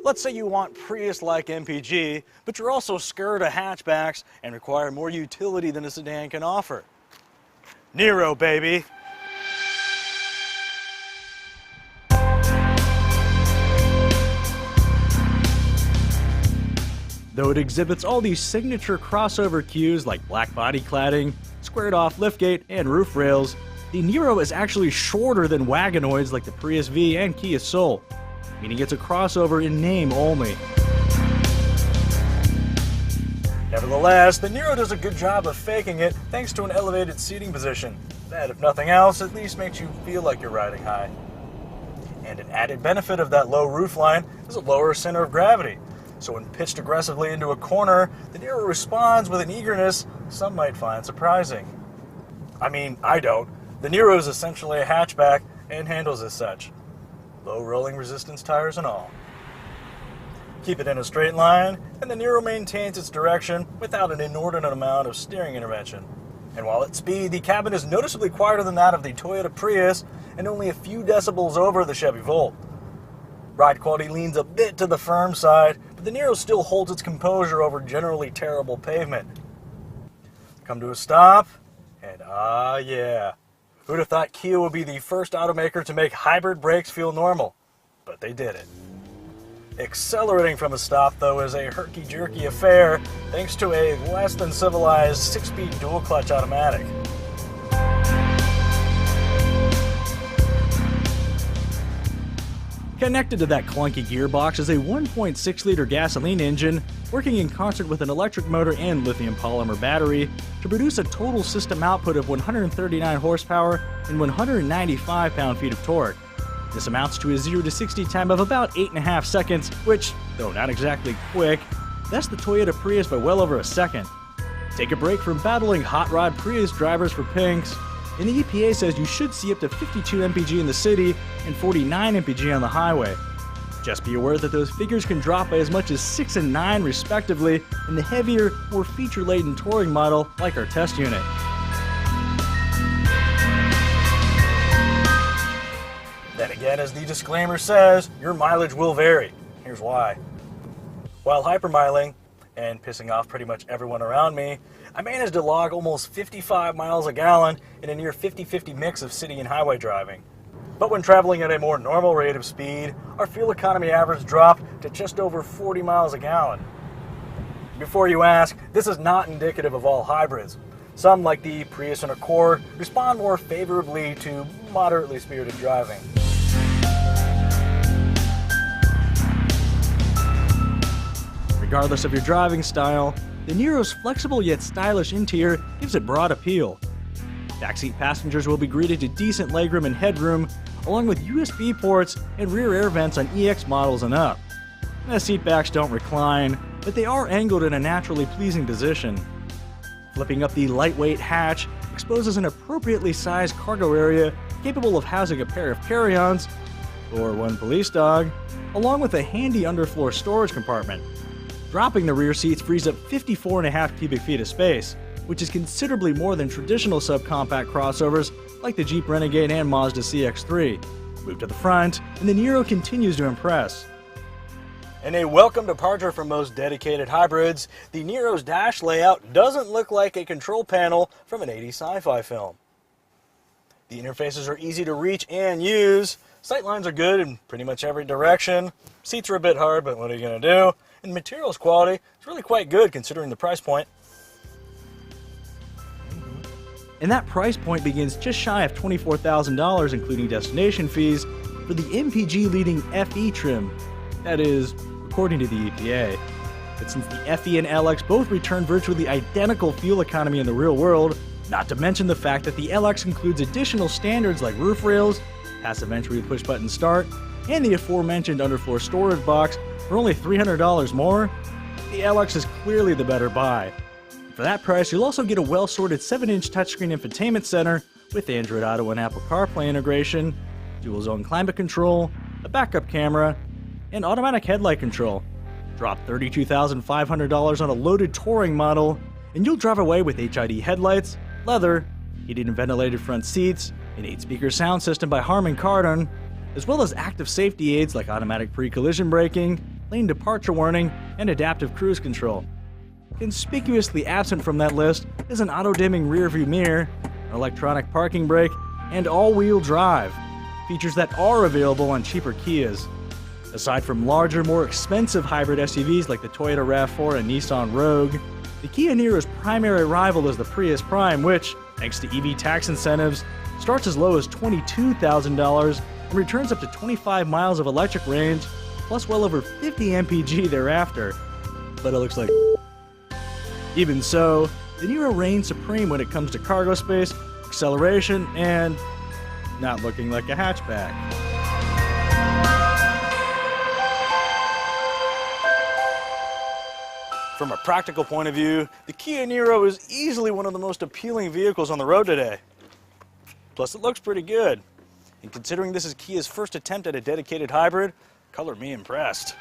Let's say you want Prius-like MPG, but you're also scared of hatchbacks and require more utility than a sedan can offer. Niro, baby! Though it exhibits all these signature crossover cues like black body cladding, squared-off liftgate, and roof rails, the Niro is actually shorter than wagonoids like the Prius V and Kia Soul, meaning it's a crossover in name only. Nevertheless, the Niro does a good job of faking it thanks to an elevated seating position that, if nothing else, at least makes you feel like you're riding high. And an added benefit of that low roofline is a lower center of gravity. So when pitched aggressively into a corner, the Niro responds with an eagerness some might find surprising. I mean, I don't. The Niro is essentially a hatchback and handles as such. Low rolling resistance tires and all. Keep it in a straight line, and the Niro maintains its direction without an inordinate amount of steering intervention. And while at speed, the cabin is noticeably quieter than that of the Toyota Prius and only a few decibels over the Chevy Volt. Ride quality leans a bit to the firm side, but the Niro still holds its composure over generally terrible pavement. Come to a stop, and yeah. Who'd have thought Kia would be the first automaker to make hybrid brakes feel normal? But they did it. Accelerating from a stop, though, is a herky-jerky affair thanks to a less than civilized 6-speed dual-clutch automatic. Connected to that clunky gearbox is a 1.6-liter gasoline engine working in concert with an electric motor and lithium polymer battery to produce a total system output of 139 horsepower and 195 pound-feet of torque. This amounts to a 0 to 60 time of about 8.5 seconds, which, though not exactly quick, that's the Toyota Prius by well over a second. Take a break from battling hot rod Prius drivers for pinks, and the EPA says you should see up to 52 mpg in the city and 49 mpg on the highway. Just be aware that those figures can drop by as much as 6 and 9 respectively in the heavier, more feature-laden touring model like our test unit. Then again, as the disclaimer says, your mileage will vary. Here's why. While hypermiling and pissing off pretty much everyone around me, I managed to log almost 55 miles a gallon in a near 50-50 mix of city and highway driving. But when traveling at a more normal rate of speed, our fuel economy average dropped to just over 40 miles a gallon. Before you ask, this is not indicative of all hybrids. Some, like the Prius and Accord, respond more favorably to moderately spirited driving. Regardless of your driving style, the Niro's flexible yet stylish interior gives it broad appeal. Backseat passengers will be greeted to decent legroom and headroom, along with USB ports and rear air vents on EX models and up. The seatbacks don't recline, but they are angled in a naturally pleasing position. Flipping up the lightweight hatch exposes an appropriately sized cargo area capable of housing a pair of carry-ons, or one police dog, along with a handy underfloor storage compartment. Dropping the rear seats frees up 54.5 cubic feet of space, which is considerably more than traditional subcompact crossovers like the Jeep Renegade and Mazda CX-3. Move to the front, and the Niro continues to impress. In a welcome departure from most dedicated hybrids, the Niro's dash layout doesn't look like a control panel from an 80s sci-fi film. The interfaces are easy to reach and use, sightlines are good in pretty much every direction, seats are a bit hard, but what are you going to do? And materials quality is really quite good considering the price point. And that price point begins just shy of $24,000 including destination fees for the MPG leading FE trim. That is, according to the EPA. But since the FE and LX both return virtually identical fuel economy in the real world, not to mention the fact that the LX includes additional standards like roof rails, passive entry with push-button start, and the aforementioned underfloor storage box for only $300 more, the LX is clearly the better buy. For that price, you'll also get a well-sorted 7-inch touchscreen infotainment center with Android Auto and Apple CarPlay integration, dual-zone climate control, a backup camera, and automatic headlight control. Drop $32,500 on a loaded touring model, and you'll drive away with HID headlights, leather, heated and ventilated front seats, an 8-speaker sound system by Harman Kardon, as well as active safety aids like automatic pre-collision braking, lane departure warning, and adaptive cruise control. Conspicuously absent from that list is an auto-dimming rearview mirror, an electronic parking brake, and all-wheel drive, features that are available on cheaper Kias. Aside from larger, more expensive hybrid SUVs like the Toyota RAV4 and Nissan Rogue, the Kia Niro's primary rival is the Prius Prime, which, thanks to EV tax incentives, starts as low as $22,000 and returns up to 25 miles of electric range, plus well over 50 mpg thereafter. But it looks like even so, the Niro reigns supreme when it comes to cargo space, acceleration, and not looking like a hatchback. From a practical point of view, the Kia Niro is easily one of the most appealing vehicles on the road today. Plus, it looks pretty good. And considering this is Kia's first attempt at a dedicated hybrid, color me impressed.